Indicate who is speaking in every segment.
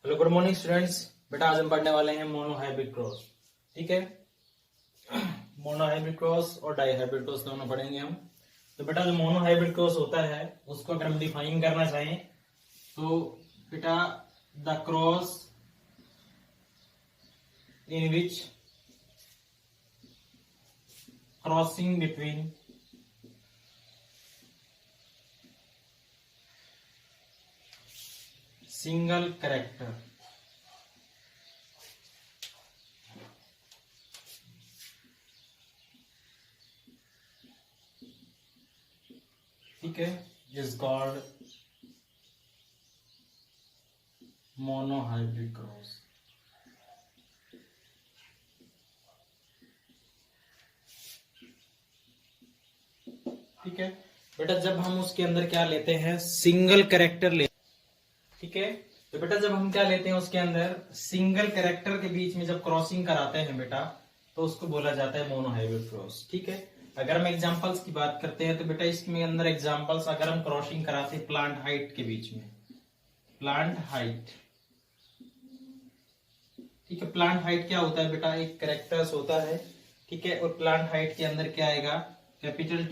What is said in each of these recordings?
Speaker 1: Hello good morning students. बेटा आज हम पढ़ने वाले हैं मोनो हाइब्रिड क्रॉस। ठीक है, मोनो हाइब्रिड क्रॉस और डाई हाइब्रिड क्रॉस दोनों पढ़ेंगे हम। तो बेटा जो मोनो हाइब्रिड क्रॉस होता है उसको अगर हम डिफाइन करना चाहें तो बेटा the cross in which crossing between single character ठीक है is called mono hybrid cross. ठीक है बेटा, जब हम उसके अंदर क्या लेते हैं सिंगल कैरेक्टर ले, ठीक है। तो बेटा जब हम क्या लेते हैं उसके अंदर सिंगल कैरेक्टर के बीच में जब क्रॉसिंग कराते हैं बेटा तो उसको बोला जाता है मोनो हाइब्रिड क्रॉस। ठीक है, अगर हम एग्जांपल्स की बात करते हैं तो बेटा इसमें अंदर एग्जांपल्स अगर हम क्रॉसिंग कराते हैं प्लांट हाइट के बीच में, प्लांट हाइट, ठीक है। प्लांट हाइट क्या होता है बेटा, एक कैरेक्टर्स होता है, ठीक है। और प्लांट हाइट के अंदर क्या आएगा, कैपिटल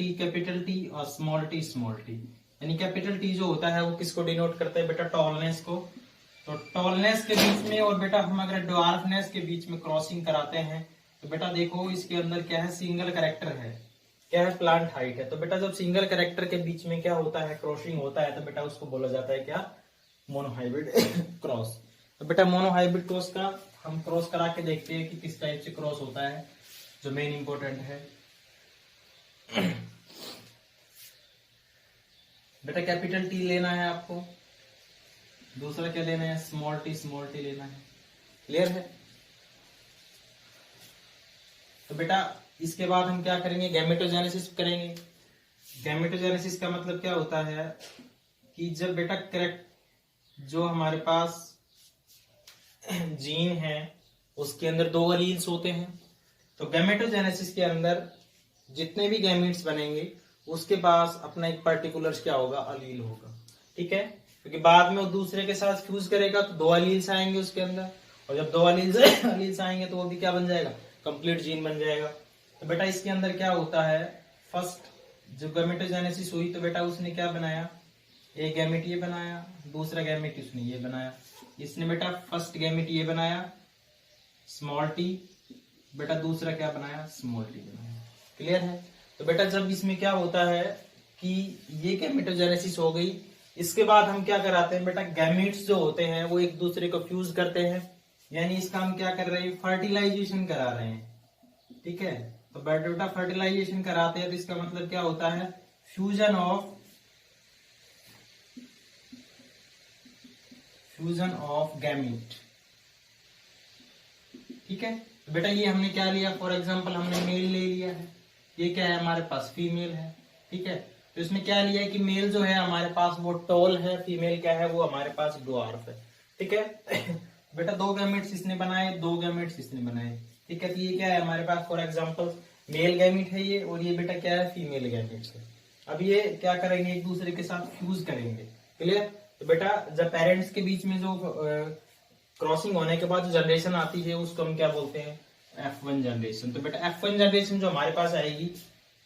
Speaker 1: टी और स्मॉल टी। यानी कैपिटल टी जो होता है वो किसको डिनोट करता है बेटा, टॉलनेस को। तो टॉलनेस के बीच में और बेटा हम अगर ड्वार्फनेस के बीच में क्रॉसिंग कराते हैं तो बेटा देखो इसके अंदर क्या है, सिंगल कैरेक्टर है, क्या है, प्लांट हाइट है। तो बेटा जब सिंगल कैरेक्टर के बीच में क्या होता है, क्रॉसिंग होता है, तो बेटा उसको बोला जाता है क्या, मोनो हाइब्रिड क्रॉस। तो बेटा मोनो हाइब्रिड क्रॉस का हम क्रॉस करा के देखते हैं कि किस टाइप से क्रॉस होता है, जो मेन इंपॉर्टेंट है। बेटा कैपिटल टी लेना है आपको, दूसरा क्या लेना है, स्मॉल टी लेना है। क्लियर है। तो बेटा इसके बाद हम क्या करेंगे, गैमेटोजेनेसिस करेंगे। गैमेटोजेनेसिस का मतलब क्या होता है कि जब बेटा करेक्ट जो हमारे पास जीन है उसके अंदर दो अलील्स होते हैं, तो गैमेटोजेनेसिस के अंदर जितने भी गैमीट्स बनेंगे उसके पास अपना एक पर्टिकुलर क्या होगा, अलील होगा। ठीक है, क्योंकि बाद में वो दूसरे के साथ फ्यूज करेगा तो दो अलील्स आएंगे उसके अंदर, और जब दो अलील्स आएंगे तो वो भी क्या बन जाएगा, कंप्लीट जीन बन जाएगा। तो बेटा इसके अंदर क्या होता है, फर्स्ट जो गैमेटोजेनेसिस हुई तो बेटा उसने क्या बनाया, एक गैमेट ये बनाया, दूसरा गैमेट उसने ये बनाया। इसने बेटा फर्स्ट गैमेट ये बनाया स्मॉल टी, बेटा दूसरा क्या बनाया, स्मॉल टी बनाया। क्लियर है। तो बेटा जब इसमें क्या होता है कि ये गैमेटोजेनेसिस हो गई, इसके बाद हम क्या कराते हैं बेटा, गैमेट्स जो होते हैं वो एक दूसरे को फ्यूज करते हैं, यानी इसका हम क्या कर रहे हैं, फर्टिलाइजेशन करा रहे हैं। ठीक है, तो बेटा फर्टिलाइजेशन कराते हैं तो इसका मतलब क्या होता है, फ्यूजन ऑफ गैमेट। ठीक है, तो बेटा ये हमने क्या लिया, फॉर एग्जांपल हमने मेल ले लिया है, ये क्या है हमारे पास, फीमेल है। ठीक है, तो इसमें क्या लिया है कि मेल जो है हमारे पास वो टॉल है, फीमेल क्या है वो हमारे पास ड्वार्फ है। ठीक है। बेटा दो गैमेट्स इसने बनाए, दो गैमेट्स इसने बनाए। ठीक है, तो ये क्या है हमारे पास, फॉर एग्जांपल मेल गैमेट है ये, और ये बेटा क्या है, फीमेल गैमेट है। अब ये क्या करेंगे, एक दूसरे के साथ फ्यूज करेंगे। क्लियर। तो बेटा जब पेरेंट्स के बीच में जो क्रॉसिंग होने के बाद जो जनरेशन आती है उसको हम क्या बोलते हैं, F1 जनरेशन। तो बेटा F1 जनरेशन जो हमारे पास आएगी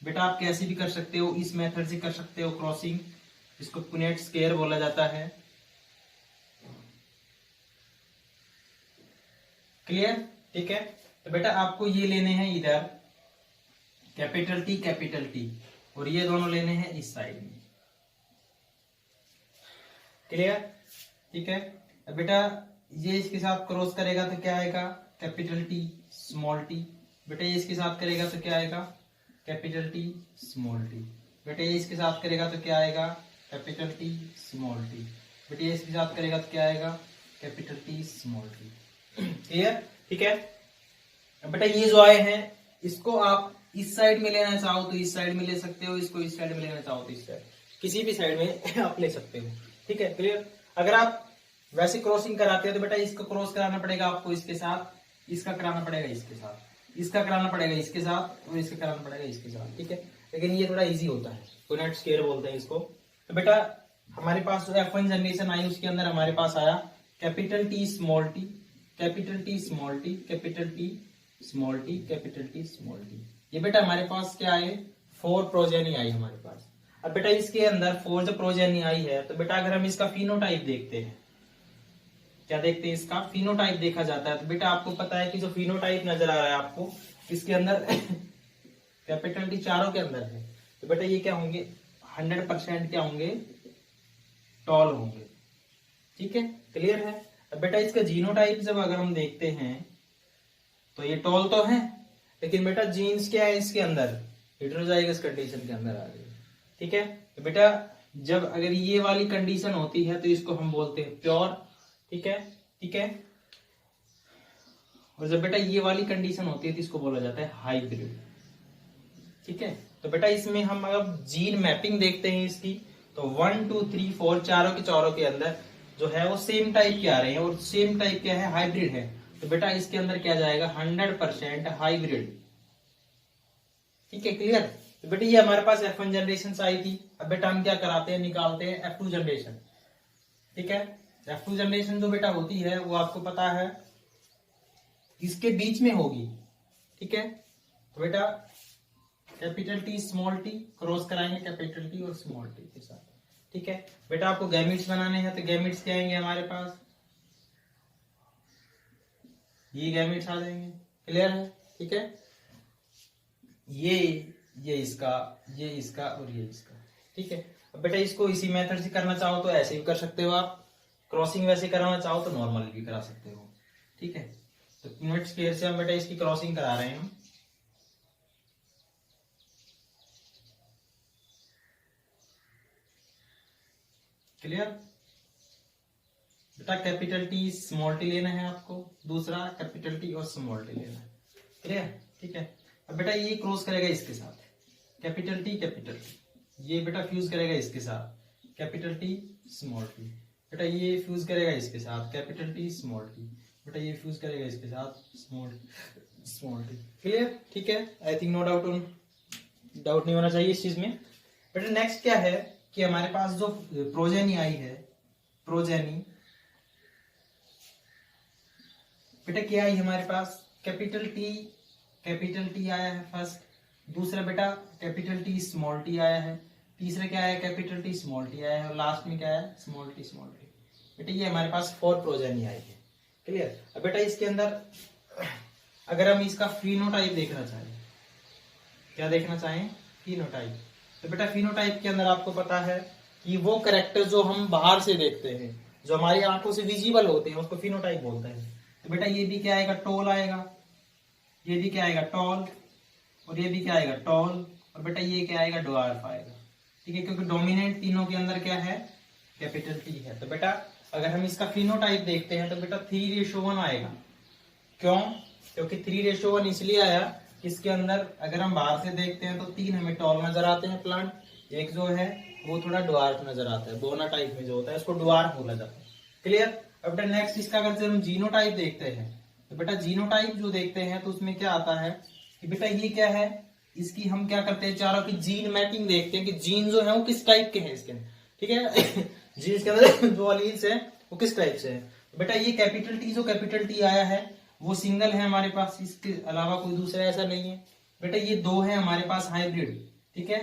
Speaker 1: बेटा आप कैसे भी कर सकते हो, इस मेथड से कर सकते हो क्रॉसिंग, इसको पुनेट स्केयर बोला जाता है। क्लियर। ठीक है, तो बेटा आपको ये लेने हैं इधर कैपिटल टी और ये दोनों लेने हैं इस साइड में। क्लियर। ठीक है, अब बेटा ये इसके साथ क्रॉस करेगा तो क्या आएगा, कैपिटल टी स्मॉल टी। बेटा ये इसके साथ करेगा तो क्या आएगा, कैपिटल टी स्मॉल टी। बेटा ये इसके साथ करेगा तो क्या आएगा, कैपिटल टी स्मॉल टी। बेटा ये इसके साथ करेगा तो क्या आएगा, capital T small T. Clear. ठीक है, बेटा ये जो आए हैं इसको आप इस साइड में लेना चाहो तो इस साइड में ले सकते हो, इसको इस साइड में लेना चाहो तो इस साइड, किसी भी साइड में आप ले सकते हो। ठीक है, क्लियर। अगर आप वैसे क्रॉसिंग कराते हो तो बेटा इसको क्रॉस कराना पड़ेगा आपको इसके साथ, इसका कराना पड़ेगा इसके साथ, इसका कराना पड़ेगा इसके साथ, और इसका कराना पड़ेगा इसके साथ। ठीक है, लेकिन ये थोड़ा इजी होता है, पुनेट स्केयर बोलते हैं इसको। तो बेटा हमारे पास जो F1 जनरेशन आई उसके अंदर हमारे पास आया capital T small T, capital T small T, capital T small T, capital T small T. ये बेटा हमारे पास क्या है, 4 प्रोजेनी आई हमारे पास। अब बेटा इसके अंदर 4 जो प्रोजेनी आई है, तो बेटा अगर हम इसका फिनोटाइप देखते हैं, क्या देखते हैं, इसका फिनोटाइप देखा जाता है। तो बेटा आपको पता है कि जो फिनोटाइप नजर आ रहा है आपको इसके अंदर कैपिटल टी चारों के अंदर है, तो बेटा ये क्या होंगे, 100% क्या होंगे, टॉल होंगे। ठीक है, क्लियर है। अब बेटा इसका जीनोटाइप जब अगर हम देखते हैं तो ये टॉल तो है, लेकिन बेटा जीन्स क्या है इसके अंदर, हेटेरोजाइगस कंडीशन के अंदर आ गई। ठीक है, तो बेटा जब अगर ये वाली कंडीशन होती है तो इसको हम बोलते हैं प्योर। ठीक है, ठीक है। और जब बेटा ये वाली कंडीशन होती है तो इसको बोला जाता है हाइब्रिड। ठीक है, तो बेटा इसमें हम अगर जीन मैपिंग देखते हैं इसकी, तो 1 2 3 4 चारों के चारों के अंदर जो है वो सेम टाइप के आ रहे हैं, और सेम टाइप क्या है, हाइब्रिड है। तो बेटा इसके अंदर क्या जाएगा, 100% हाइब्रिड। ठीक है, क्लियर। तो बेटा ये हमारे पास F1 जनरेशन आई थी। अब बेटा हम क्या कराते हैं, निकालते हैं F2 जनरेशन। ठीक है, F2 जनरेशन जो बेटा होती है वो आपको पता है इसके बीच में होगी। ठीक है, तो बेटा capital T small T cross कराएंगे कैपिटल टी और स्मॉल टी के साथ। ठीक है, बेटा आपको गैमिट्स बनाने हैं, तो गैमिट्स क्या आएंगे हमारे पास, ये गैमिट्स आ जाएंगे। क्लियर है। ठीक है, ये इसका, ये इसका और ये इसका। ठीक है, अब बेटा इसको इसी मेथड से करना चाहो तो ऐसे भी कर सकते हो आप, क्रॉसिंग वैसे कराना चाहो तो नॉर्मल भी करा सकते हो। ठीक है, तो इनवर्ट स्क्वायर से हम बेटा इसकी क्रॉसिंग करा रहे हैं। क्लियर। बेटा कैपिटल टी स्मॉल टी लेना है आपको, दूसरा कैपिटल टी और स्मॉल टी लेना है। क्लियर। ठीक है, अब बेटा ये क्रॉस करेगा इसके साथ, कैपिटल टी, ये बेटा फ्यूज करेगा इसके साथ कैपिटल टी स्मॉल टी। बेटा ये फ्यूज करेगा इसके साथ कैपिटल टी स्मॉल टी। बेटा ये फ्यूज करेगा इसके साथ स्मॉल टी। क्लियर। ठीक है, आई थिंक नो डाउट नहीं होना चाहिए इस चीज में। बेटा नेक्स्ट क्या है कि हमारे पास जो प्रोजेनी आई है, प्रोजेनी बेटा क्या आई हमारे पास, कैपिटल टी आया है फर्स्ट, दूसरा बेटा कैपिटल टी स्मॉल टी आया है, तीसरा क्या है, कैपिटल टी स्मॉल टी आया है, और लास्ट में क्या है, स्मॉल टी। बेटा ये हमारे पास 4 प्रोजेनी आई है। क्लियर। अब बेटा इसके अंदर अगर हम इसका फिनोटाइप देखना चाहें, क्या देखना चाहें, फिनोटाइप, तो बेटा फिनोटाइप के अंदर आपको पता है कि वो कैरेक्टर जो हम बाहर से देखते हैं, जो हमारी आंखों से विजिबल होते हैं, उसको फिनोटाइप बोलते हैं। तो बेटा ये भी क्या आएगा, टॉल आएगा, ये भी क्या आएगा, टॉल, और ये भी क्या आएगा, टॉल, और बेटा ये क्या आएगा, ड्वार्फ आएगा। ठीक है, क्योंकि डोमिनेंट तीनों के अंदर क्या है, कैपिटल टी है। तो बेटा अगर हम इसका फिनोटाइप देखते हैं तो बेटा 3:1 आएगा। क्यों, क्योंकि 3:1 इसलिए आया, इसके अंदर अगर हम बाहर से देखते हैं तो 3 हमें टॉल नजर आते हैं प्लांट, एक जो है वो थोड़ा ड्वार्फ नजर आता है, बोना टाइप में जो होता है उसको ड्वार्फ बोला जाता है। क्लियर। अब बेटा नेक्स्ट इसका अगर हम जीनोटाइप देखते हैं, तो बेटा जीनोटाइप जो देखते हैं तो उसमें क्या आता है कि बेटा ये क्या है, इसकी हम क्या करते हैं, चारों की जीन मैपिंग देखते हैं कि जीन जो है वो किस टाइप के हैं इसके अंदर। ठीक है, जीन के अंदर जो अलील्स है वो किस टाइप से है। तो बेटा ये कैपिटल टी, जो कैपिटल टी आया है वो सिंगल है हमारे पास, इसके अलावा कोई दूसरा ऐसा नहीं है। बेटा ये 2 है हमारे पास हाइब्रिड। ठीक है,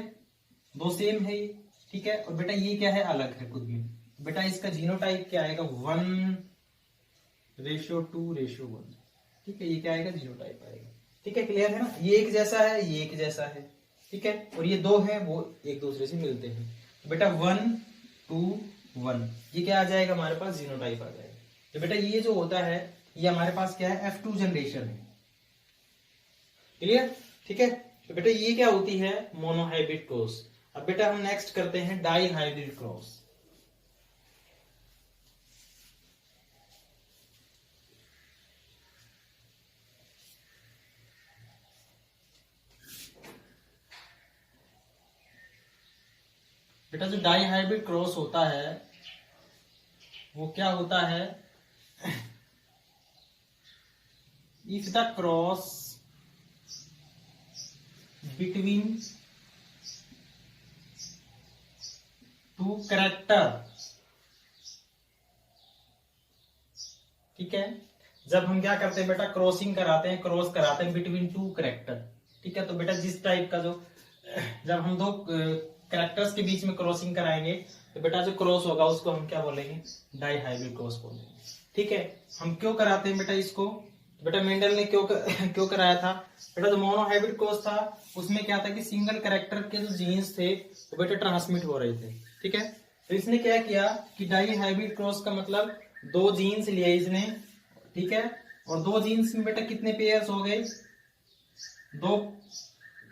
Speaker 1: 2 सेम है ये। ठीक है, और बेटा ये क्या है, अलग है खुद में। बेटा इसका जीनोटाइप क्या आएगा, 1:2:1। ठीक है, ये क्या आएगा, जीनोटाइप आएगा। ठीक है, क्लियर है ना, ये एक जैसा है, ये एक जैसा है। ठीक है, और ये 2 है वो एक दूसरे से मिलते हैं। तो बेटा 1 2 1 ये क्या आ जाएगा हमारे पास, जीनोटाइप आ जाएगा। तो बेटा ये जो होता है ये हमारे पास क्या है, F2 जनरेशन है। क्लियर। ठीक है, तो बेटा ये क्या होती है, मोनोहाइब्रिड क्रॉस। अब बेटा हम नेक्स्ट करते हैं डाई हाइब्रिड क्रॉस। बेटा जो डाई हाइब्रिड क्रॉस होता है वो क्या होता है, if the cross between 2 character ठीक है। जब हम क्या करते हैं बेटा, क्रॉसिंग कराते हैं, क्रॉस कराते हैं बिटवीन टू कैरेक्टर, ठीक है। तो बेटा जिस टाइप का जो, जब हम दो कैरेक्टर्स के बीच में क्रॉसिंग कराएंगे तो बेटा जो क्रॉस होगा उसको हम क्या बोलेंगे, डाई हाइब्रिड क्रॉस बोलेंगे, ठीक है। हम क्यों कराते हैं बेटा इसको, बेटा मेंडल ने क्यों कराया था बेटा, जो मोनो हाइब्रिड क्रॉस था उसमें क्या था कि सिंगल कैरेक्टर के जो जीन्स थे वो बेटा ट्रांसमिट हो रहे थे, ठीक है। तो इसने क्या किया कि डाई हाइब्रिड क्रॉस का मतलब दो जीन्स लिए इसने, ठीक है। और दो जीन्स में बेटा कितने पेयर्स हो गए, दो,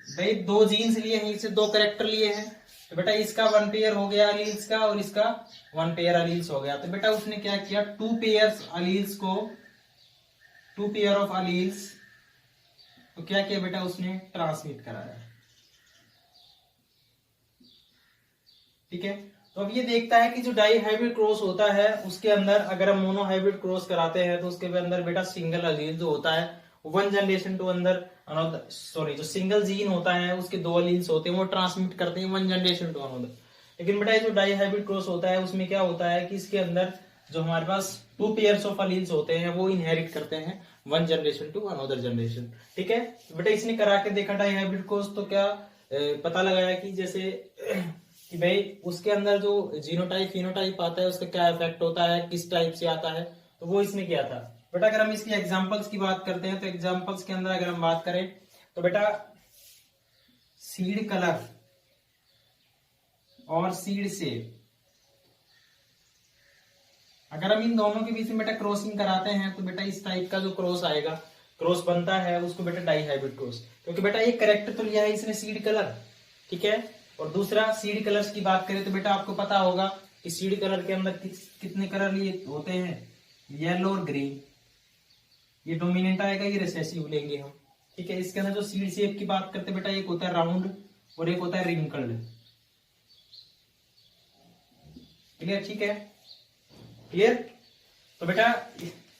Speaker 1: भाई दो जीन्स लिए हैं, इससे दो कैरेक्टर लिए हैं, तो बेटा इसका वन पेयर हो गया अलील्स का और इसका वन पेयर अलील्स हो गया। तो बेटा उसने क्या किया, टू पेयर्स अलील्स को, टू पेयर ऑफ अलील्स तो क्या किया बेटा, उसने ट्रांसमिट कराया, ठीक है। तो अब ये देखता है कि जो डाई हाइब्रिड क्रॉस होता है उसके अंदर अगर हम मोनो हाइब्रिड क्रॉस कराते हैं तो उसके अंदर बेटा सिंगल अलील जो होता है वन जनरेशन टू अंदर अनदर, सॉरी जो सिंगल जीन होता है उसके दो अलील्स होते हैं वो ट्रांसमिट करते हैं वन जनरेशन टू अनदर। लेकिन बेटा जो डाई हाइब्रिड क्रॉस होता है उसमें क्या होता है कि इसके अंदर जो हमारे पास टू पेयर्स ऑफ अलील्स होते हैं वो इनहेरिट करते हैं one generation to another generation, ठीक है। तो बेटा इसने करा के देखा डाई हाइब्रिड क्रॉस, तो क्या पता लगाया कि जैसे कि भाई उसके अंदर जो जीनोटाइप फिनोटाइप आता है उसका क्या इफेक्ट होता है, किस टाइप से आता है, तो वो इसने किया था। बेटा अगर हम इसकी एग्जांपल्स की बात करते हैं तो एग्जांपल्स के अंदर अगर हम बात करें तो बेटा सीड कलर और सीड शेप, अगर हम इन दोनों के बीच में बेटा क्रॉसिंग कराते हैं तो बेटा इस टाइप का जो क्रॉस आएगा, क्रॉस बनता है उसको बेटा डाई हाइब्रिड क्रॉस, क्योंकि बेटा एक कैरेक्टर तो लिया है इसने सीड कलर, ठीक है। और दूसरा सीड कलर्स की बात करें तो बेटा आपको पता होगा कि सीड कलर के अंदर कितने कलर लिए होते हैं, येलो और ग्रीन, ये डोमिनेंट आएगा, ये रिसेसिव लेंगे हम, ठीक है। इसके अंदर जो सीड शेप की बात करते बेटा एक होता है राउंड और एक होता है रिंकल्ड, क्लियर, ठीक है, क्लियर। तो बेटा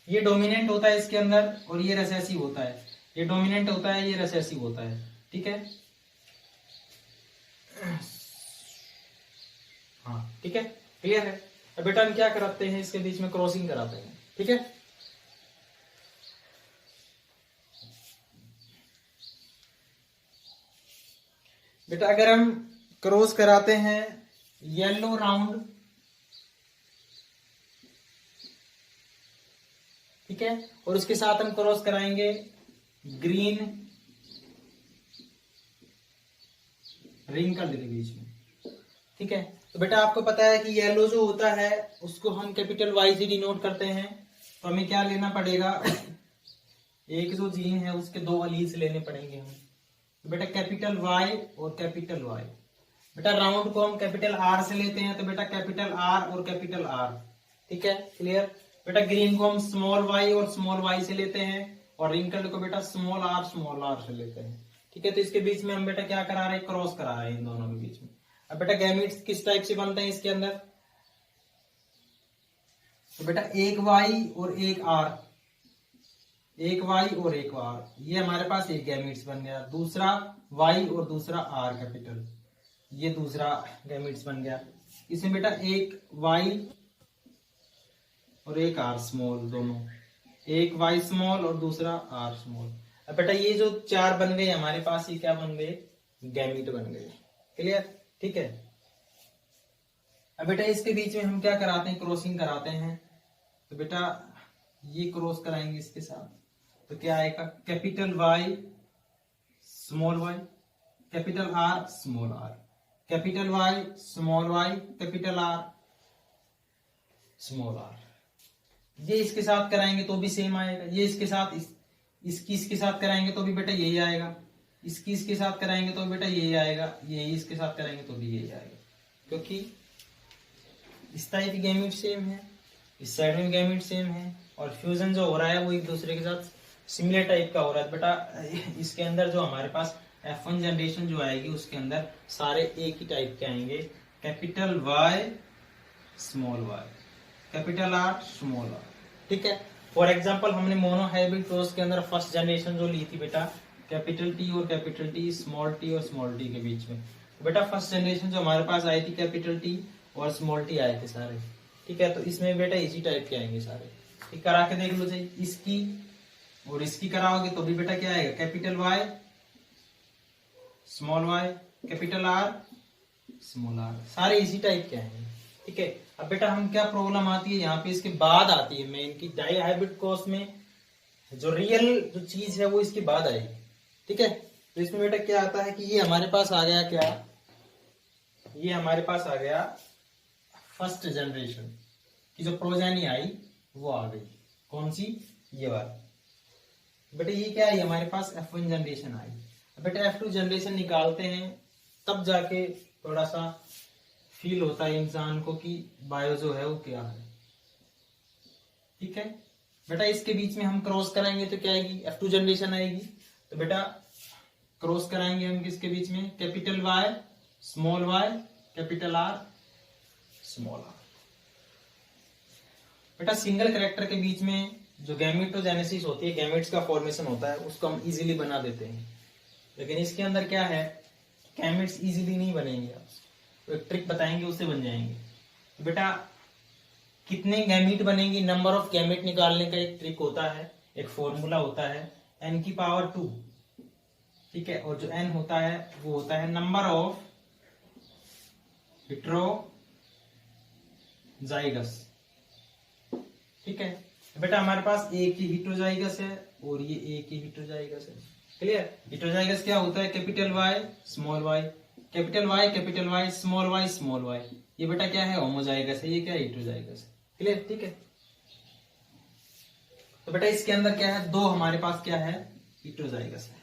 Speaker 1: ये डोमिनेंट होता है इसके अंदर और ये रिसेसिव होता है, ये डोमिनेंट होता है ये रिसेसिव होता है, ठीक है, हाँ ठीक है, क्लियर है। अब बेटा हम क्या कराते हैं, इसके बीच में क्रॉसिंग कराते हैं, ठीक है। बेटा अगर हम क्रॉस कराते हैं येलो राउंड, ठीक है, और उसके साथ हम क्रॉस कराएंगे ग्रीन रिंकल्ड के बीच में, ठीक है। तो बेटा आपको पता है कि येलो जो होता है उसको हम कैपिटल वाई से डिनोट करते हैं, तो हमें क्या लेना पड़ेगा एक जो जीन है उसके दो अलील्स लेने पड़ेंगे हमें, तो बेटा कैपिटल वाई और कैपिटल वाई। बेटा राउंड को हम कैपिटल आर से लेते हैं, तो बेटा कैपिटल आर और कैपिटल आर, ठीक है, क्लियर। बेटा ग्रीन को हम स्मॉल वाई और स्मॉल वाई से लेते हैं और रिंकल्ड को बेटा स्मॉल आर से लेते हैं, ठीक है। तो इसके बीच में हम बेटा क्या करा रहे हैं, क्रॉस करा रहे हैं इन दोनों के बीच में। अब बेटा गैमीट्स किस टाइप से बनते हैं इसके अंदर, तो बेटा एक वाई और एक आर, एक वाई और एक आर, ये हमारे पास एक गैमीट्स बन गया। दूसरा वाई और दूसरा आर कैपिटल, ये दूसरा गैमीट्स बन गया। इसमें बेटा एक वाई और एक आर स्मॉल, दोनों एक वाई स्मॉल और दूसरा आर स्मॉल। अब बेटा ये जो चार बन गए हमारे पास, ये क्या बन गए, गैमीट बन गए, क्लियर, ठीक है। अब बेटा इसके बीच में हम क्या कराते हैं, क्रॉसिंग कराते हैं, तो बेटा ये क्रॉस कराएंगे इसके साथ, तो क्या आएगा capital Y small Y, capital R small R, capital Y small Y, capital R small R. ये इसके साथ कराएंगे तो भी सेम आएगा, ये इसके साथ इसके साथ कराएंगे तो भी बेटा यही आएगा, इसके साथ कराएंगे तो बेटा यही आएगा, ये इसके साथ कराएंगे तो भी यही आएगा, क्योंकि इस टाइप की गैमीट सेम है, इस साइड में गैमीट सेम है, और फ्यूजन जो हो रहा है वो एक दूसरे के साथ सिमिलर टाइप का हो रहा है। बेटा इसके अंदर जो हमारे पास F1 जनरेशन जो आएगी उसके अंदर सारे एक ही टाइप के आएंगे, capital Y small Y, capital R small R, ठीक है। फॉर एग्जांपल हमने मोनो हाइब्रिड क्रॉस के अंदर फर्स्ट जनरेशन जो ली थी बेटा, कैपिटल टी और कैपिटल टी, स्मॉल टी और स्मॉल टी के बीच में, बेटा फर्स्ट जनरेशन जो हमारे पास आई थी कैपिटल टी और स्मॉल टी आए थे सारे, ठीक है। तो इसमें बेटा इसी टाइप के आएंगे सारे, ठीक, करा के देख लो चाहिए, इसकी और इसकी कराओगे तो भी बेटा क्या आएगा, capital Y small Y capital R small R, सारे इसी टाइप के आएंगे। ठीक है, अब बेटा हम क्या प्रॉब्लम आती है यहाँ पे, इसके बाद आती है मेन की डाई हाइब्रिड क्रॉस में जो रियल जो चीज है वो इसके बाद आएगी। ठीक है, तो इसमें बेटा क्या आता है कि ये हमारे पास आ गया क्या, ये हमारे पास आ गया फर्स्ट जनरेशन की जो प्रोजेनी आई वो आ गई, कौन सी, ये वाली। बेटा ये क्या है, हमारे पास F1 जनरेशन आई। बेटा F2 जनरेशन निकालते हैं तब जाके थोड़ा सा फील होता है इंसान को कि बायो जो है वो क्या है। ठीक है बेटा, इसके बीच में हम क्रॉस कराएंगे तो क्या आएगी, F2 जनरेशन आएगी। तो बेटा क्रॉस कराएंगे हम किसके बीच में, capital Y small Y capital R small R. बेटा सिंगल कैरेक्टर के बीच में जो गैमेटोजेनेसिस होती है, गैमेट्स का फॉर्मेशन होता है, उसको हम इजीली बना देते हैं। लेकिन इसके अंदर क्या है, गैमेट्स इजीली नहीं बनेंगे, तो एक ट्रिक बताएंगे उससे बन जाएंगे। तो बेटा कितने गैमेट बनेंगे, नंबर ऑफ गैमेट निकालने का एक ट्रिक होता है, एक फॉर्मूला होता है n की पावर 2। ठीक है, और जो n होता है वो होता है नंबर ऑफ हेटेरोजाइगस। ठीक है, बेटा हमारे पास एक ही हेटेरोजाइगस है और ये एक ही हेटेरोजाइगस है। क्लियर, हेटेरोजाइगस क्या होता है, capital Y small Y capital Y small Y. ये बेटा क्या है, होमोजाइगस है, ये क्या है, हेटेरोजाइगस है। क्लियर, ठीक है। तो बेटा इसके अंदर क्या है, दो हमारे पास क्या है, हेटेरोजाइगस है।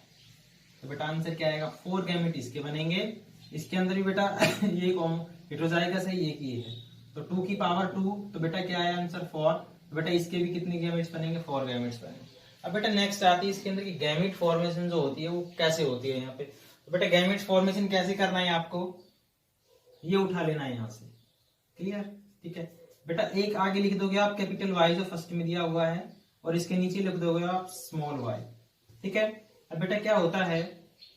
Speaker 1: तो बेटा आंसर क्या आएगा, 4 गैमेट इसके बनेंगे। इसके अंदर भी बेटा ये हेटेरोजाइगस है, ये की है, तो 2 की पावर 2, तो बेटा क्या है आंसर 4। तो बेटा इसके भी कितने गैमेट्स बनेंगे, 4 गैमेट्स बनेंगे। अब बेटा नेक्स्ट आती है इसके अंदर की गैमेट फॉर्मेशन जो होती है वो कैसे होती है यहाँ पे। तो बेटा गैमेट फॉर्मेशन कैसे करना है आपको, ये उठा लेना है यहाँ से। क्लियर, ठीक है बेटा, एक आगे लिख दोगे आप कैपिटल वाई जो फर्स्ट में दिया हुआ है, और इसके नीचे लिख दोगे आप स्मॉल वाई। ठीक है, अब बेटा क्या होता है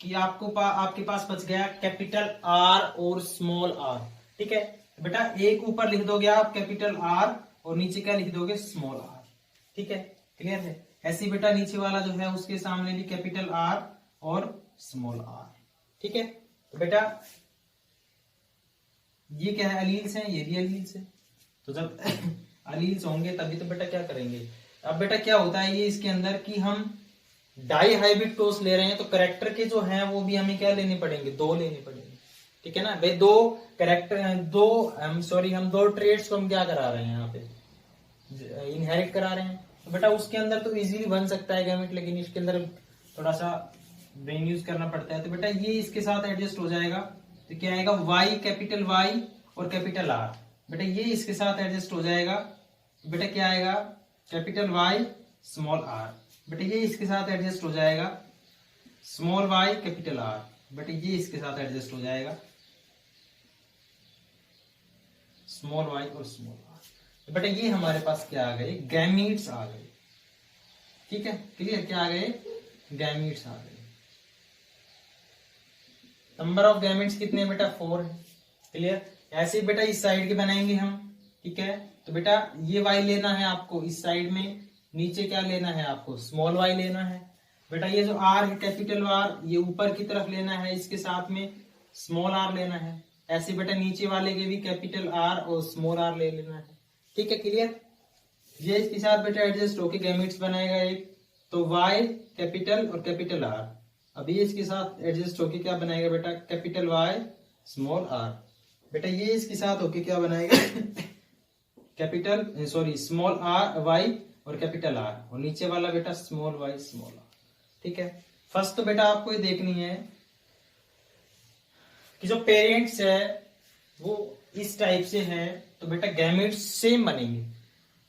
Speaker 1: कि आपके पास बच गया कैपिटल आर और स्मॉल आर। ठीक है बेटा, एक ऊपर लिख दोगे आप कैपिटल आर और नीचे क्या लिख दोगे, स्मॉल आर। ठीक है, क्लियर है। ऐसे बेटा नीचे वाला जो है उसके सामने भी कैपिटल आर और स्मॉल आर। ठीक है, तो बेटा ये क्या है, अलील्स हैं, ये भी अलील्स है। तो जब अलील्स होंगे तभी तो बेटा क्या करेंगे। अब बेटा क्या होता है ये इसके अंदर कि हम डाई हाइब्रिड क्रॉस ले रहे हैं, तो करेक्टर के जो हैं वो भी हमें क्या लेने पड़ेंगे, 2 लेने पड़ेंगे। ठीक है ना भाई, 2 करेक्टर, हम 2 ट्रेड्स को हम क्या करा रहे हैं यहाँ पे, इनहेरिट करा रहे हैं। तो बेटा उसके अंदर तो इजीली बन सकता है गैमेट, लेकिन इसके अंदर थोड़ा सा ब्रेन यूज करना पड़ता है। तो बेटा ये इसके साथ एडजस्ट हो जाएगा, तो क्या आएगा, वाई कैपिटल वाई और कैपिटल आर। बेटा ये इसके साथ एडजस्ट हो जाएगा, तो बेटा क्या आएगा, कैपिटल वाई स्मॉल आर। बेटा ये इसके साथ एडजस्ट हो जाएगा, स्मॉल वाई कैपिटल आर। बेटा ये इसके साथ एडजस्ट हो जाएगा, स्मॉल वाई और स्मॉल आर। तो बेटा ये हमारे पास क्या आ गए, गैमीट्स आ गए। ठीक है, क्लियर, क्या आ गए, गैमीट्स आ गए। नंबर ऑफ गैमेट्स कितने बेटा, 4 है। क्लियर, ऐसे बेटा इस साइड के बनाएंगे हम। ठीक है, तो बेटा ये वाई लेना है आपको इस साइड में, नीचे क्या लेना है आपको, स्मॉल वाई लेना है। बेटा ये जो आर है कैपिटल आर, ये ऊपर की तरफ लेना है, इसके साथ में स्मॉल आर लेना है। ऐसे बेटा नीचे वाले के भी कैपिटल आर और स्मॉल आर ले लेना है। ठीक है, क्लियर। ये इसके साथ बेटा एडजस्ट होके गैमेट्स बनाएगा एक, तो वाई कैपिटल और कैपिटल आर। अभी इसके साथ एडजस्ट होके क्या बनाएगा बेटा, कैपिटल वाई स्मॉल आर। बेटा ये इसके साथ होके क्या बनाएगा स्मॉल आर वाई और कैपिटल आर, और नीचे वाला बेटा स्मॉल वाई स्मॉल आर। ठीक है, फर्स्ट तो बेटा आपको ये देखनी है कि जो पेरेंट्स है वो इस टाइप से है, तो बेटा गैमेट्स सेम बनेंगे।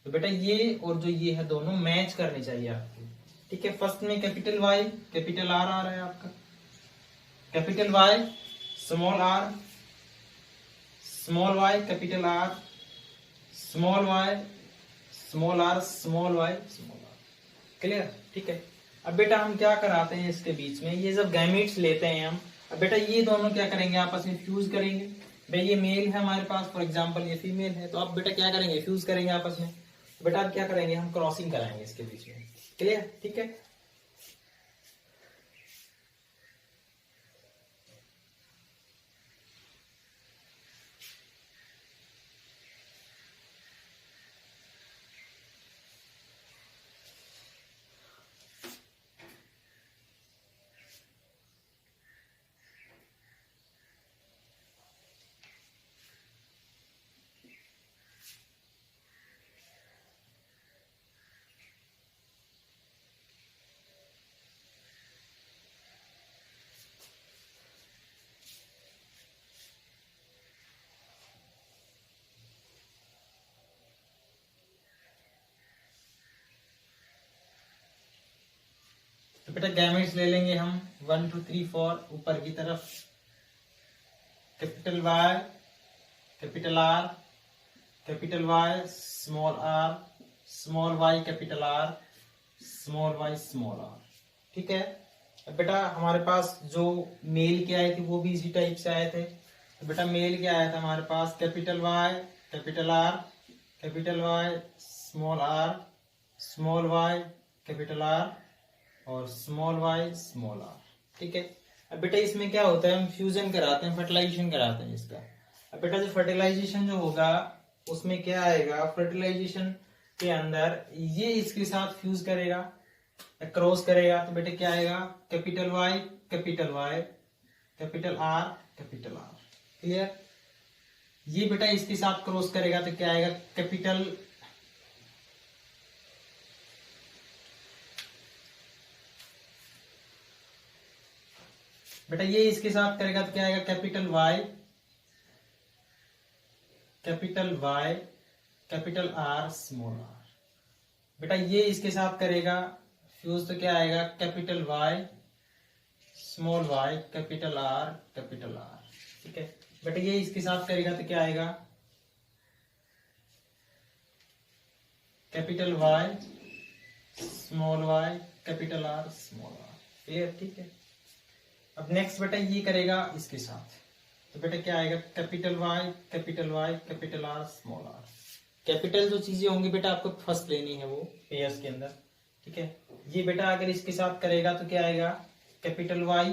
Speaker 1: तो बेटा ये और जो ये है दोनों मैच करने चाहिए आपके। ठीक है, फर्स्ट में कैपिटल वाई कैपिटल आर आ रहा है आपका, capital Y small R, small Y capital R, small Y small R, small Y small R. Clear, ठीक है। अब बेटा हम क्या कराते हैं इसके बीच में, ये जब गैमेट्स लेते हैं हम, अब बेटा ये दोनों क्या करेंगे, आपस में फ्यूज करेंगे। भाई ये मेल है हमारे पास, फॉर एग्जांपल ये फीमेल है, तो अब बेटा क्या करेंगे, फ्यूज करेंगे आपस में। बेटा अब क्या करेंगे, हम क्रॉसिंग कराएंगे इसके बीच में। क्लियर, ठीक है। तो बेटा गैमेट्स ले लेंगे हम 1 2 3 4 ऊपर की तरफ। Capital Y, capital R, capital Y, small Y, capital R, small Y, small R. ठीक है। अब बेटा हमारे पास जो मेल के आए थे वो भी इसी टाइप से आए थे। तो बेटा मेल क्या आया था हमारे पास, capital Y, capital R, capital Y, small Y, capital R और स्मॉल वाई, स्मॉल आर। ठीक है। अब बेटा इसमें क्या होता है, हम फ्यूजन कराते हैं, फर्टिलाइजेशन कराते हैं इसका। अब बेटा जो फर्टिलाइजेशन जो होगा उसमें क्या आएगा, फर्टिलाइजेशन के अंदर ये इसके साथ फ्यूज करेगा, क्रॉस करेगा। तो बेटा क्या आएगा, capital Y, capital Y, capital R, capital R. Clear. ये बेटा इसके साथ क्रॉस करेगा तो क्या आएगा, कैपिटल बेटा ये इसके साथ करेगा तो क्या आएगा, capital Y, capital Y, capital R, small R. बेटा ये इसके साथ करेगा फ्यूज तो क्या आएगा, capital Y, small Y, capital R, capital R. ठीक है। बेटा ये इसके साथ करेगा तो क्या आएगा, capital Y, small Y, capital R, small R. Clear. ठीक है। अब नेक्स्ट बेटा ये करेगा इसके साथ तो बेटा क्या आएगा, capital Y, capital Y, capital R, small R. Capital जो चीजें होंगी बेटा आपको फर्स्ट लेनी है वो पेयर्स के अंदर। ठीक है। ये बेटा अगर इसके साथ करेगा तो क्या आएगा, capital Y,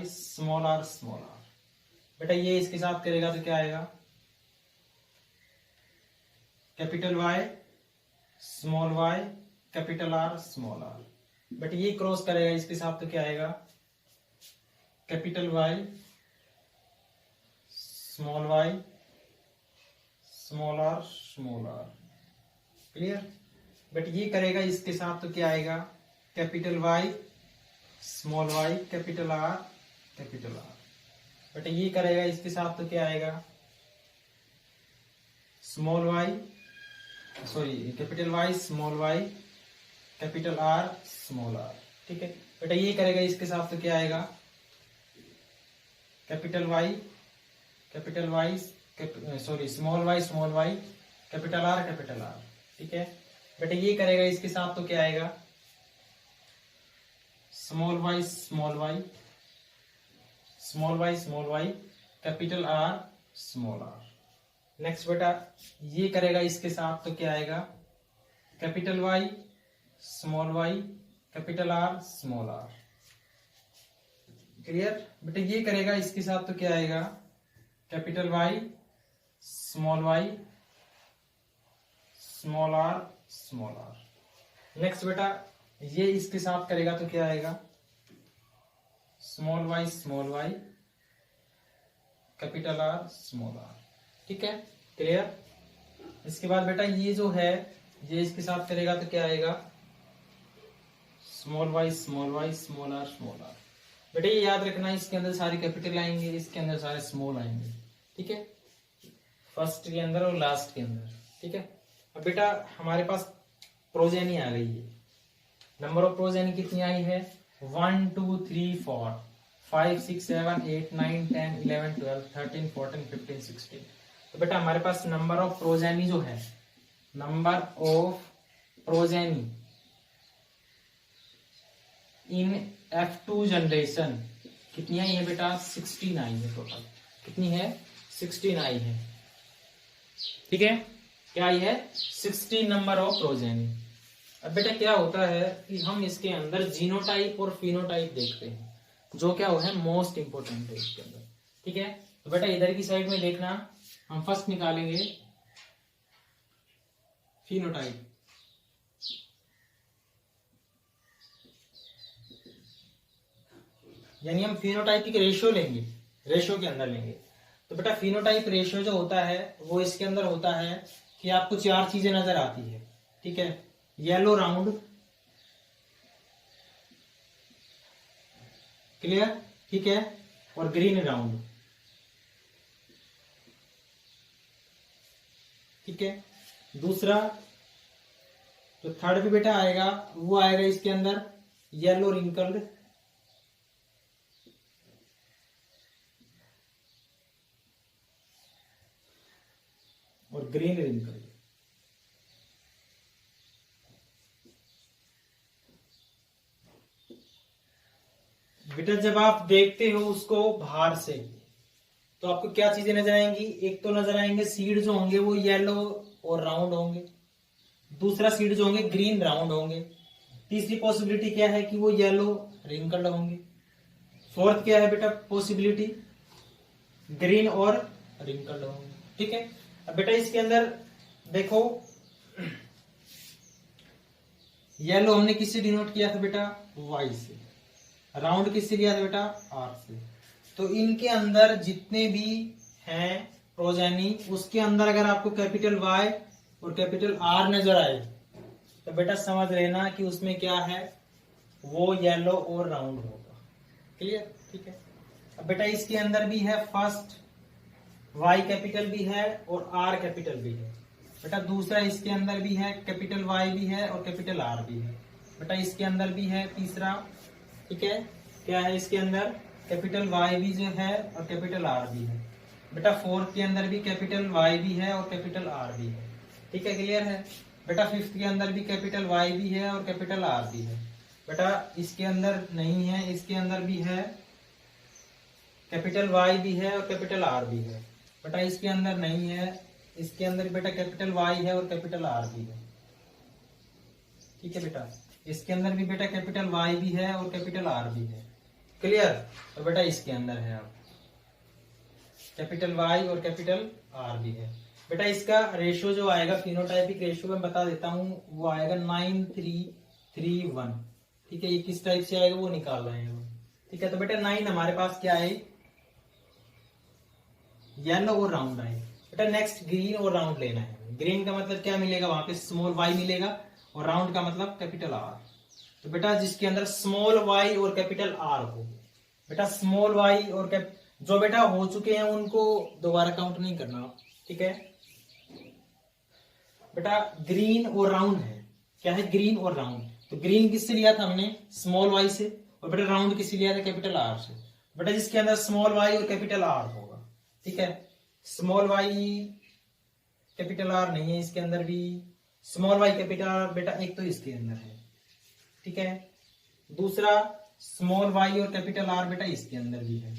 Speaker 1: small R, small R. बेटा ये इसके साथ करेगा तो क्या आएगा, capital Y, small Y, capital R, small R. But ये क्रॉस करेगा इसके साथ तो क्या आएगा, capital Y, small Y, small R, small R. Clear. But ये करेगा इसके साथ तो क्या आएगा, capital Y, small Y, capital R, capital R. But ये करेगा इसके साथ तो क्या आएगा, small Y, capital Y, small Y, capital R, small R. ठीक है। बेटा ये करेगा इसके साथ तो क्या आएगा, capital Y, small Y, capital R, capital R. ठीक है। बेटा ये करेगा इसके साथ तो क्या आएगा, small Y, capital R, small R. Next बेटा ये करेगा इसके साथ तो क्या आएगा, capital Y, small Y, capital R, small R. Clear. बेटा ये करेगा इसके साथ तो क्या आएगा, capital Y, small R, small R. Next बेटा ये इसके साथ करेगा तो क्या आएगा, small Y, capital R, small R. ठीक है। क्लियर। इसके बाद बेटा ये जो है ये इसके साथ करेगा तो क्या आएगा, small Y, small R, small R. बेटा ये याद रखना इसके अंदर सारे कैपिटल आएंगे, इसके अंदर सारे स्मॉल आएंगे। ठीक है। फर्स्ट के अंदर और लास्ट के अंदर। ठीक है। अब बेटा हमारे पास प्रोजेनी आ गई है। नंबर ऑफ प्रोजेनी कितनी आई है, 1 2 3 4 5 6 7 8 9 10 11 12 13 14 15 16। तो बेटा हमारे पास नंबर ऑफ प्रोजेनी जो है, number of progeny in F2 generation कितनी आई है बेटा, 16 आई है टोटल। कितनी है, 16 आई है। ठीक है। क्या आई है 16 नंबर ऑफ प्रोजेनी। अब बेटा क्या होता है कि हम इसके अंदर जीनोटाइप और फिनोटाइप देखते हैं, जो क्या है मोस्ट इंपोर्टेंट है इसके अंदर। ठीक है, तो बेटा इधर की साइड में देखना, हम फर्स्ट निकालेंगे फिनोटाइप। यानी हम फिनोटाइपिक रेशियो लेंगे, रेशियो के अंदर लेंगे। तो बेटा फिनोटाइप रेशियो जो होता है वो इसके अंदर होता है कि आपको 4 चीजें नजर आती है। ठीक है, येलो राउंड, क्लियर, ठीक है, और ग्रीन राउंड। ठीक है, दूसरा जो थर्ड भी बेटा आएगा वो आएगा इसके अंदर येलो रिंकल्ड, और ग्रीन रिंकल्ड। बेटा जब आप देखते हो उसको बाहर से तो आपको क्या चीजें नजर आएंगी, एक तो नजर आएंगे सीड जो होंगे वो येलो और राउंड होंगे, दूसरा सीड जो होंगे ग्रीन राउंड होंगे, तीसरी पॉसिबिलिटी क्या है कि वो येलो रिंकल्ड होंगे, फोर्थ क्या है बेटा पॉसिबिलिटी ग्रीन और रिंकल्ड होंगे। ठीक है, अब बेटा इसके अंदर देखो येलो हमने किससे डिनोट किया था बेटा, वाई से, राउंड किससे लिया था बेटा, आर से। तो इनके अंदर जितने भी हैं प्रोजेनी, उसके अंदर अगर आपको कैपिटल वाई और कैपिटल आर नजर आए तो बेटा समझ लेना कि उसमें क्या है, वो येलो और राउंड होगा। क्लियर, ठीक है। अब बेटा इसके अंदर भी है फर्स्ट वाई कैपिटल भी है और आर कैपिटल भी है। बेटा दूसरा इसके अंदर भी है कैपिटल वाई भी है और कैपिटल आर भी है। बेटा इसके अंदर भी है तीसरा, ठीक है, क्या है इसके अंदर कैपिटल वाई भी जो है और कैपिटल आर भी है। बेटा फोर्थ के अंदर भी कैपिटल वाई भी है और कैपिटल आर भी है। ठीक है, क्लियर है। बेटा फिफ्थ के अंदर भी कैपिटल वाई भी है और कैपिटल आर भी है। बेटा इसके अंदर नहीं है, इसके अंदर भी है कैपिटल वाई भी है और कैपिटल आर भी है। बेटा इसके अंदर नहीं है, इसके अंदर बेटा कैपिटल वाई है और कैपिटल आर भी है। ठीक है बेटा, इसके अंदर भी बेटा कैपिटल वाई भी है और कैपिटल आर भी है। क्लियर। तो बेटा इसके अंदर है आप कैपिटल वाई और कैपिटल आर भी है। बेटा इसका रेशियो जो आएगा फिनोटाइपिक रेशियो में बता देता हूं, वो आएगा 9:3:1। ठीक है, ये किस टाइप से आएगा वो निकाल रहे हैं हम। ठीक है, तो बेटा 9 हमारे पास क्या है, येलो और राउंड आए। बेटा नेक्स्ट ग्रीन और राउंड लेना है। ग्रीन का मतलब क्या मिलेगा, वहां पे स्मॉल वाई मिलेगा और राउंड का मतलब कैपिटल आर। तो बेटा जिसके अंदर स्मॉल वाई और कैपिटल आर हो, बेटा स्मॉल वाई और जो बेटा हो चुके हैं उनको दोबारा काउंट नहीं करना। ठीक है बेटा, ग्रीन और राउंड है, क्या है ग्रीन और राउंड। तो ग्रीन किससे लिया था हमने, स्मॉल वाई से, और बेटा राउंड किससे लिया था, कैपिटल आर से। बेटा जिसके अंदर स्मॉल वाई और कैपिटल आर होगा, ठीक है, स्मॉल वाई कैपिटल आर नहीं है इसके अंदर भी, स्मॉल वाई कैपिटल आर बेटा एक तो इसके अंदर है। ठीक है, दूसरा स्मॉल वाई और कैपिटल आर बेटा इसके अंदर भी है।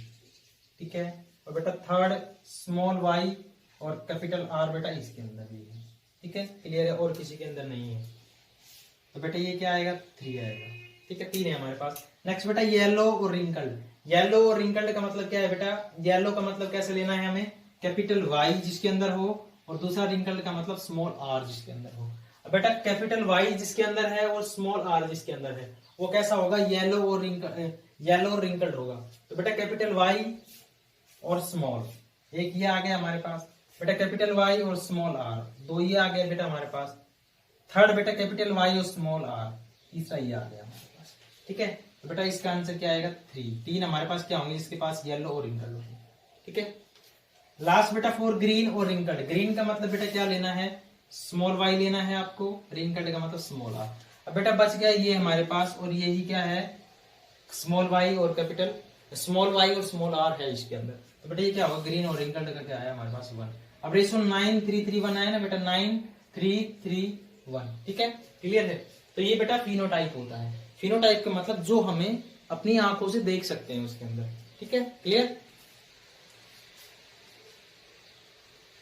Speaker 1: ठीक है, और बेटा थर्ड स्मॉल वाई और कैपिटल आर बेटा इसके अंदर भी है। ठीक है, क्लियर है, और किसी के अंदर नहीं है। तो बेटा ये क्या आएगा, 3 आएगा। ठीक है, 3 है हमारे पास। नेक्स्ट बेटा येलो और रिंकल्ड। येलो और रिंकल्ड का मतलब क्या है बेटा, येलो का मतलब कैसे लेना है हमें, कैपिटल वाई जिसके अंदर हो, और दूसरा रिंकल्ड का मतलब स्मॉल आर जिसके अंदर हो। अब बेटा कैपिटल वाई जिसके अंदर है और स्मॉल आर जिसके अंदर है, वो कैसा होगा, येलो और रिंकल्ड होगा। तो बेटा कैपिटल वाई और स्मॉल, एक ये आ गया हमारे पास। बेटा कैपिटल वाई और स्मॉल आर, 2 ये आ गया बेटा हमारे पास। थर्ड बेटा कैपिटल वाई और स्मॉल आर, तीसरा ये आ गया हमारे पास। ठीक है, तो बेटा इसका आंसर क्या आएगा, 3 हमारे पास क्या होंगे, इसके पास येलो और रिंकल्ड होंगे। ठीक है, लास्ट बेटा फॉर ग्रीन और रिंकल्ड। ग्रीन का मतलब बेटा क्या लेना है, स्मॉल वाई लेना है आपको, रिंकल्ड का मतलब स्मॉल आर। अब बेटा बच गया ये हमारे पास, और यही क्या है, स्मॉल वाई और कैपिटल, स्मॉल वाई और स्मॉल आर है इसके अंदर। तो बेटा ये क्या होगा, ग्रीन और रिंकल्ड का क्या आया हमारे पास 1। अब रेशो 9:3:1 आया ना बेटा, 9:3:1। ठीक है, क्लियर है। तो ये बेटा फिनोटाइप होता है। फिनोटाइप का मतलब जो हमें अपनी आंखों से देख सकते हैं उसके अंदर। ठीक है, क्लियर।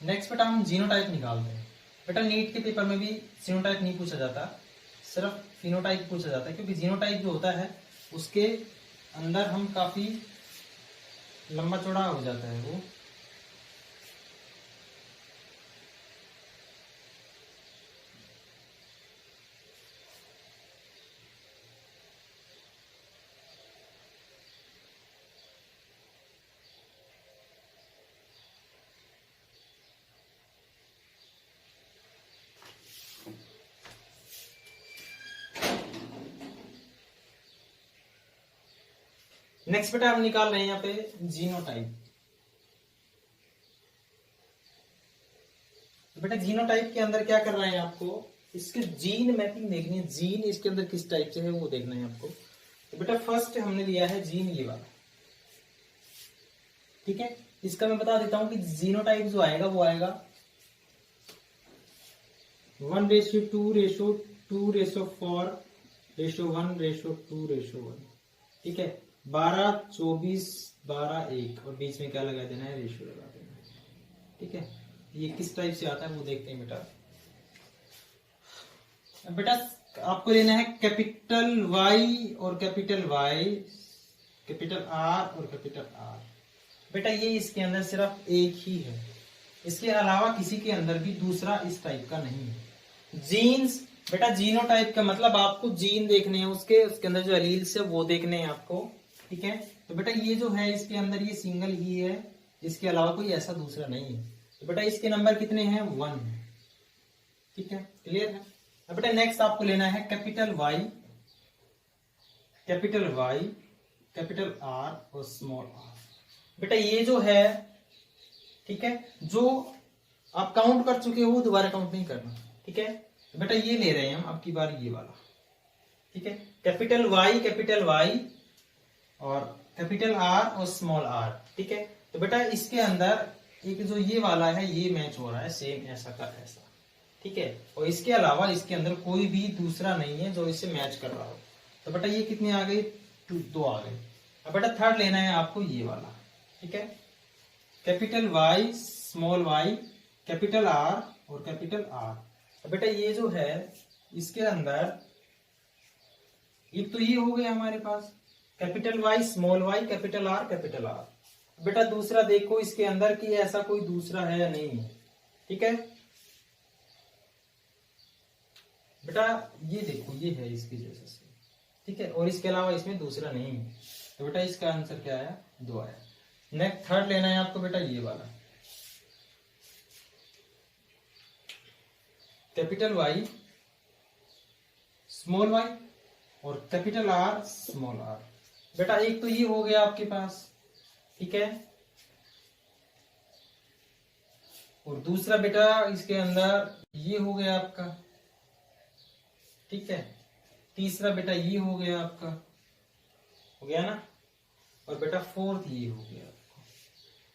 Speaker 1: नेक्स्ट बेटा हम जीनोटाइप निकालते हैं। बेटा नीट के पेपर में भी जीनोटाइप नहीं पूछा जाता, सिर्फ फिनोटाइप पूछा जाता है, क्योंकि जीनोटाइप जो होता है उसके अंदर हम काफी लंबा चौड़ा हो जाता है वो। नेक्स्ट बेटा हम निकाल रहे हैं यहाँ पे जीनोटाइप। बेटा जीनोटाइप के अंदर क्या कर रहे हैं आपको, इसके जीन मैपिंग देखनी है, जीन इसके अंदर किस टाइप से है वो देखना है आपको। तो बेटा फर्स्ट हमने लिया है जीन ये वाला, ठीक है। इसका मैं बता देता हूं कि जीनोटाइप जो आएगा वो आएगा 1:2:2:4:1:2:1, ठीक है। 12, 24, 12, 1 और बीच में क्या लगा देना है, रेशियो लगा देना है, ठीक है। ये किस टाइप से आता है वो देखते हैं बेटा। बेटा आपको लेना है कैपिटल वाई और कैपिटल वाई, कैपिटल आर और कैपिटल आर। बेटा ये इसके अंदर सिर्फ एक ही है, इसके अलावा किसी के अंदर भी दूसरा इस टाइप का नहीं है। जीन्स बेटा जीनोटाइप का मतलब आपको जीन देखने हैं, उसके अंदर जो एलील्स है वो देखने हैं आपको, ठीक है। तो बेटा ये जो है इसके अंदर ये सिंगल ही है, इसके अलावा कोई ऐसा दूसरा नहीं है। तो बेटा इसके नंबर कितने हैं, 1 है, ठीक है, क्लियर है। अब बेटा नेक्स्ट आपको लेना है capital Y, capital Y, capital R और स्मॉल आर। बेटा ये जो है, ठीक है, जो आप काउंट कर चुके हो दोबारा काउंट नहीं करना, ठीक है। तो बेटा ये ले रहे हैं हम अब की बार ये वाला, ठीक है, कैपिटल वाई और कैपिटल आर और स्मॉल आर, ठीक है। तो बेटा इसके अंदर एक जो ये वाला है ये मैच हो रहा है सेम ऐसा का ऐसा, ठीक है, और इसके अलावा इसके अंदर कोई भी दूसरा नहीं है जो इससे मैच कर रहा हो। तो बेटा ये कितने आ गए, 2 आ गए। अब बेटा थर्ड लेना है आपको ये वाला, ठीक है, capital Y, small Y, capital R और कैपिटल आर। अब बेटा ये जो है इसके अंदर एक तो ये हो गया हमारे पास capital Y, small Y, capital R, capital R. बेटा दूसरा देखो इसके अंदर कि ऐसा कोई दूसरा है या नहीं है, ठीक है। बेटा ये देखो ये है इसकी जैसे से, ठीक है, और इसके अलावा इसमें दूसरा नहीं है। तो बेटा इसका आंसर क्या आया, 2 आया। नेक्स्ट थर्ड लेना है आपको बेटा ये वाला, कैपिटल वाई, स्मॉल वाई और कैपिटल आर, स्मॉल आर। बेटा एक तो ये हो गया आपके पास, ठीक है, और दूसरा बेटा इसके अंदर ये हो गया आपका, ठीक है, तीसरा बेटा ये हो गया आपका, हो गया ना, और बेटा फोर्थ ये हो गया आपका।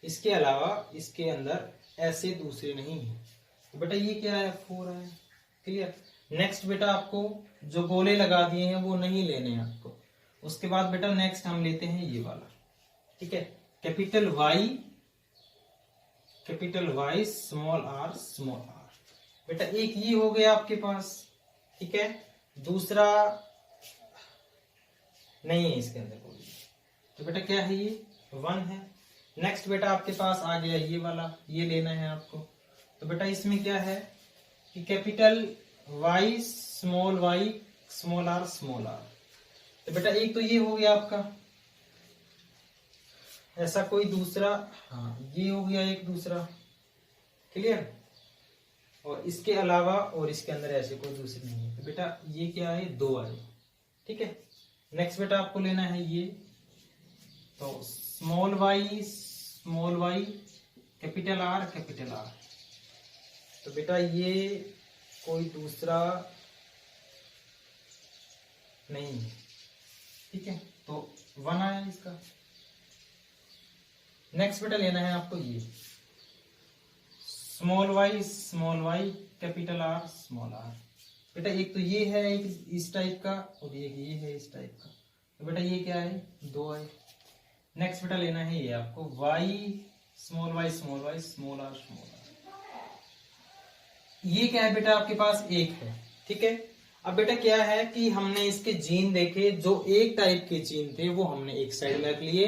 Speaker 1: इसके अलावा इसके अंदर ऐसे दूसरे नहीं है। तो बेटा ये क्या है, 4 है, क्लियर। नेक्स्ट बेटा आपको जो गोले लगा दिए हैं वो नहीं लेने हैं आपको। उसके बाद बेटा नेक्स्ट हम लेते हैं ये वाला, ठीक है, capital Y, small R, small R. बेटा एक ये हो गया आपके पास, ठीक है, दूसरा नहीं है इसके अंदर कोई। तो बेटा क्या है ये, 1 है। नेक्स्ट बेटा आपके पास आ गया ये वाला, ये लेना है आपको। तो बेटा इसमें क्या है कि capital Y, small R, small R. तो बेटा एक तो ये हो गया आपका, ऐसा कोई दूसरा, हाँ ये हो गया एक दूसरा, क्लियर, और इसके अलावा और इसके अंदर ऐसे कोई दूसरे नहीं है। तो बेटा ये क्या है, 2 आए, ठीक है। नेक्स्ट बेटा आपको लेना है ये, तो small Y, capital R, capital R. तो बेटा ये कोई दूसरा नहीं है, ठीक है, तो 1 आया इसका। नेक्स्ट बेटा लेना है आपको ये small Y, capital R, small R. बेटा एक तो ये है एक इस टाइप का और एक ये है इस टाइप का। तो बेटा ये क्या है, 2 आए। नेक्स्ट बेटा लेना है ये आपको Y, small R, small R. ये क्या है बेटा आपके पास एक है, ठीक है। अब बेटा क्या है कि हमने इसके जीन देखे, जो एक टाइप के जीन थे वो हमने एक साइड में रख लिए,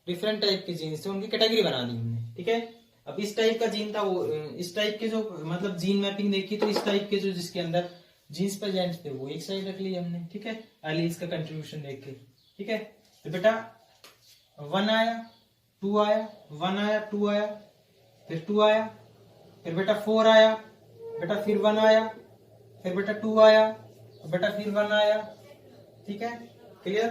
Speaker 1: डिफरेंट टाइप के जीन थे उनकी कैटेगरी बना दी हमने, ठीक है। अब इस टाइप का जीन था वो, इस टाइप के जो मतलब जीन मैपिंग देखी तो इस टाइप के जो जिसके अंदर जीन्स प्रेजेंट थे वो एक साइड रख लिए हमने, ठीक है, एलील्स का कंट्रीब्यूशन देख के, ठीक है। तो बेटा 1 आया, 2 आया, 1 आया, 2 आया, फिर 2 आया, फिर बेटा 4 आया, बेटा फिर 1 आया, फिर बेटा 2 आया, बेटा फिर 1 आया, ठीक है, क्लियर।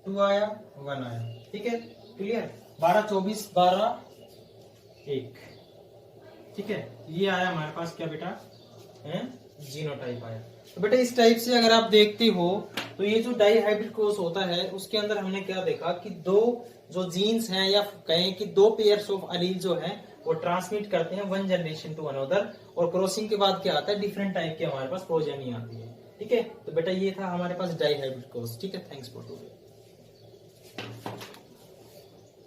Speaker 1: 2 आया, 1 आया, ठीक है, क्लियर। 12 24 12 1, ठीक है। ये आया हमारे पास क्या बेटा, जीनोटाइप आया। तो बेटा इस टाइप से अगर आप देखते हो तो ये जो डाई हाइब्रिड क्रॉस होता है उसके अंदर हमने क्या देखा कि दो जो जीन्स हैं या कहें कि दो पेयर्स ऑफ अलील जो हैं वो ट्रांसमिट करते हैं वन जनरेशन टू अनदर, और क्रॉसिंग के बाद क्या आता है, डिफरेंट टाइप के हमारे पास प्रोजेनी आती है, ठीक है। तो बेटा ये था हमारे पास डाई हाइब्रिड क्रॉस, ठीक है। Thanks for today.